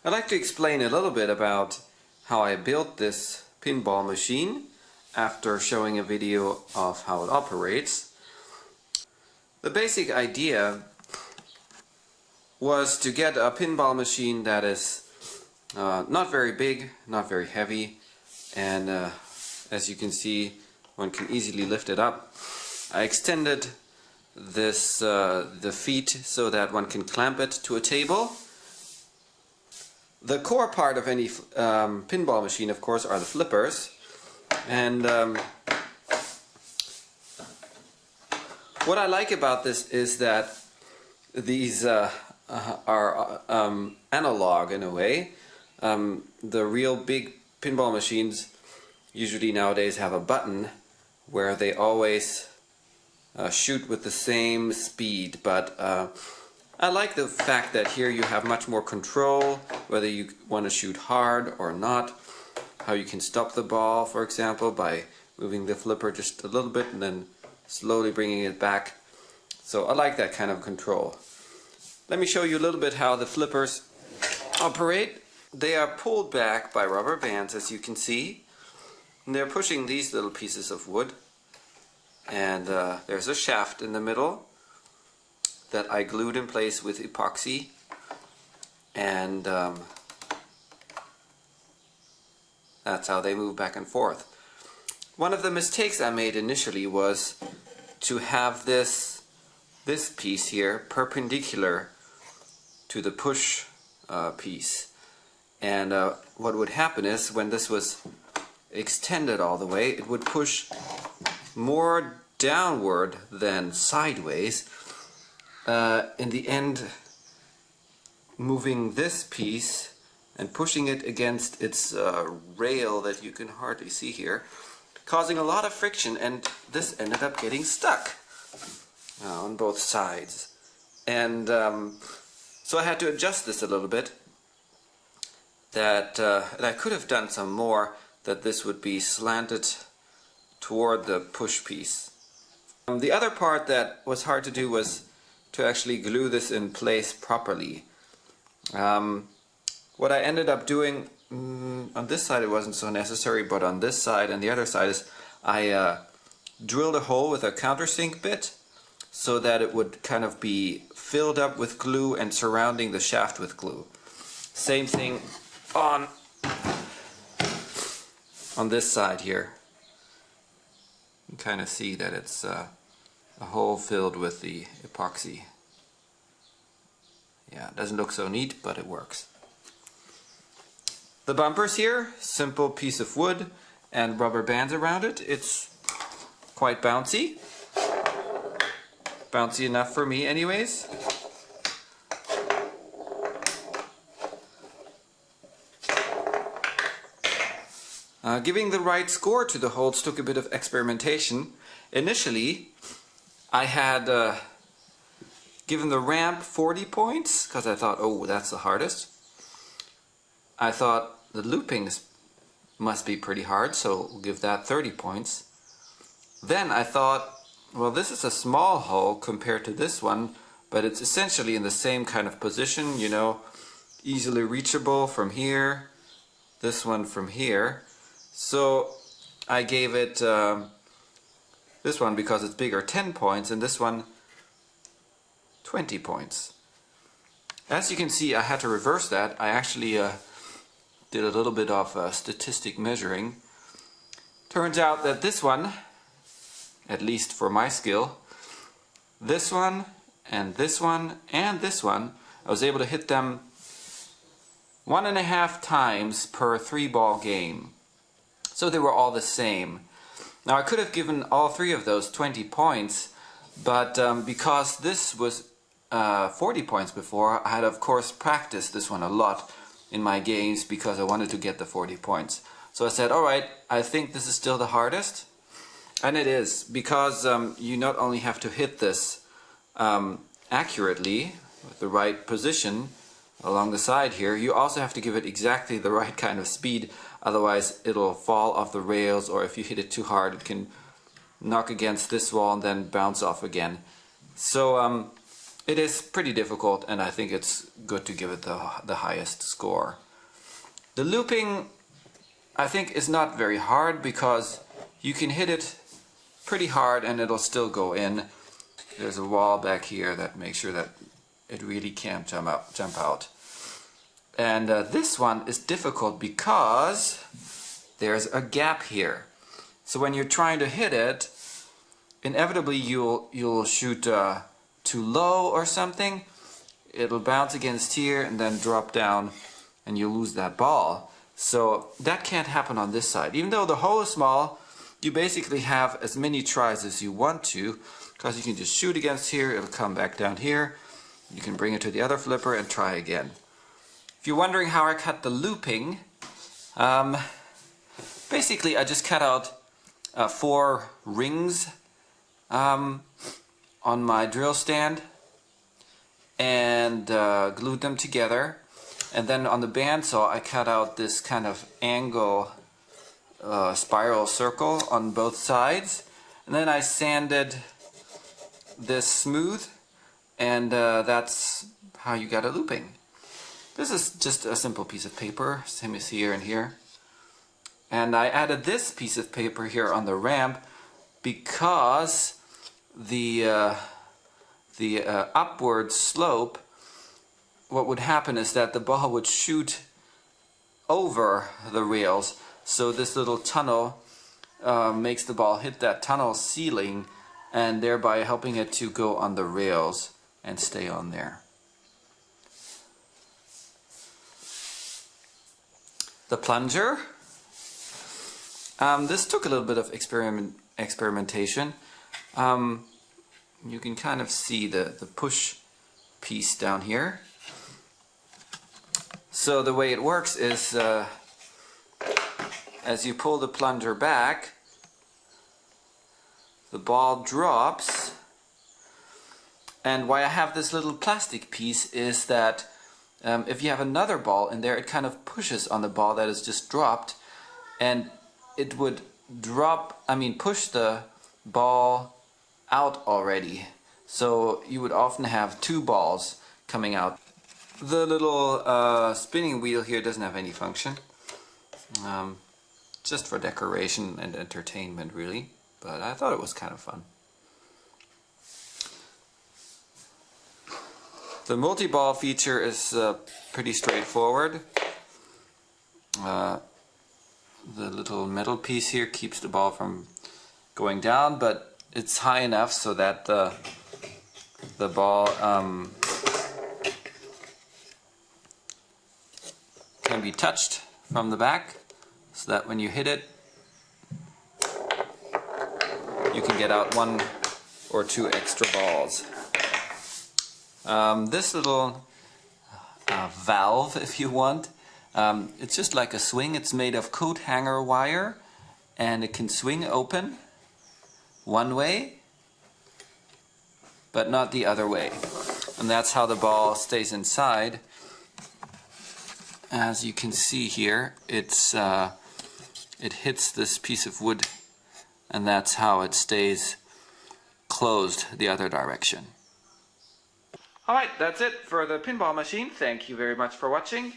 I'd like to explain a little bit about how I built this pinball machine after showing a video of how it operates. The basic idea was to get a pinball machine that is not very big, not very heavy, and as you can see, one can easily lift it up. I extended this the feet so that one can clamp it to a table. The core part of any pinball machine, of course, are the flippers, and what I like about this is that these are analog in a way. The real big pinball machines usually nowadays have a button where they always shoot with the same speed, but I like the fact that here you have much more control, whether you want to shoot hard or not, how you can stop the ball, for example, by moving the flipper just a little bit and then slowly bringing it back. So I like that kind of control. Let me show you a little bit how the flippers operate. They are pulled back by rubber bands, as you can see, and they're pushing these little pieces of wood, and there's a shaft in the middle that I glued in place with epoxy, and that's how they move back and forth. One of the mistakes I made initially was to have this piece here perpendicular to the push piece, and what would happen is when this was extended all the way, it would push more downward than sideways, in the end moving this piece and pushing it against its rail that you can hardly see here, causing a lot of friction, and this ended up getting stuck on both sides. And so I had to adjust this a little bit, that and I could have done some more, that this would be slanted toward the push piece. The other part that was hard to do was to actually glue this in place properly. What I ended up doing, on this side it wasn't so necessary, but on this side and the other side is I drilled a hole with a countersink bit so that it would kind of be filled up with glue and surrounding the shaft with glue. Same thing on this side here. You can kind of see that it's a hole filled with the epoxy. Yeah, it doesn't look so neat, but it works. The bumpers here, simple piece of wood and rubber bands around it. It's quite bouncy. Bouncy enough for me anyways. Giving the right score to the holes took a bit of experimentation. Initially, I had given the ramp 40 points because I thought, oh, that's the hardest. I thought the loopings must be pretty hard, so we'll give that 30 points. Then I thought, well, this is a small hole compared to this one, but it's essentially in the same kind of position, you know, easily reachable from here, this one from here. So I gave it this one, because it's bigger, 10 points, and this one 20 points. As you can see, I had to reverse that. I actually did a little bit of statistic measuring. Turns out that this one, at least for my skill, this one and this one and this one, I was able to hit them 1.5 times per 3-ball game. So they were all the same. Now I could have given all 3 of those 20 points, but because this was 40 points before, I had of course practiced this one a lot in my games because I wanted to get the 40 points. So I said, alright, I think this is still the hardest. And it is, because you not only have to hit this accurately, with the right position along the side here, you also have to give it exactly the right kind of speed, otherwise it'll fall off the rails, or if you hit it too hard it can knock against this wall and then bounce off again. So it is pretty difficult, and I think it's good to give it the highest score. The looping, I think, is not very hard because you can hit it pretty hard and it'll still go in. There's a wall back here that makes sure that it really can't jump out. And this one is difficult because there's a gap here. So when you're trying to hit it, inevitably you'll shoot too low or something. It'll bounce against here and then drop down and you lose that ball. So that can't happen on this side. Even though the hole is small, you basically have as many tries as you want to, because you can just shoot against here, it'll come back down here. You can bring it to the other flipper and try again. If you're wondering how I cut the looping, basically I just cut out 4 rings on my drill stand and glued them together. And then on the bandsaw I cut out this kind of angle spiral circle on both sides. And then I sanded this smooth, and that's how you get a looping. This is just a simple piece of paper, same as here and here. And I added this piece of paper here on the ramp because the upward slope, what would happen is that the ball would shoot over the rails. So this little tunnel makes the ball hit that tunnel ceiling and thereby helping it to go on the rails and stay on there. The plunger. This took a little bit of experimentation. You can kind of see the push piece down here. So the way it works is as you pull the plunger back, the ball drops, and why I have this little plastic piece is that if you have another ball in there, it kind of pushes on the ball that is just dropped, and it would push the ball out already. So you would often have 2 balls coming out. The little spinning wheel here doesn't have any function. Just for decoration and entertainment, really. But I thought it was kind of fun. The multi-ball feature is pretty straightforward. The little metal piece here keeps the ball from going down, but it's high enough so that the ball can be touched from the back, so that when you hit it, you can get out 1 or 2 extra balls. This little valve, if you want, it's just like a swing. It's made of coat hanger wire, and it can swing open one way but not the other way, and that's how the ball stays inside. As you can see here, it hits this piece of wood, and that's how it stays closed the other direction. Alright, that's it for the pinball machine. Thank you very much for watching.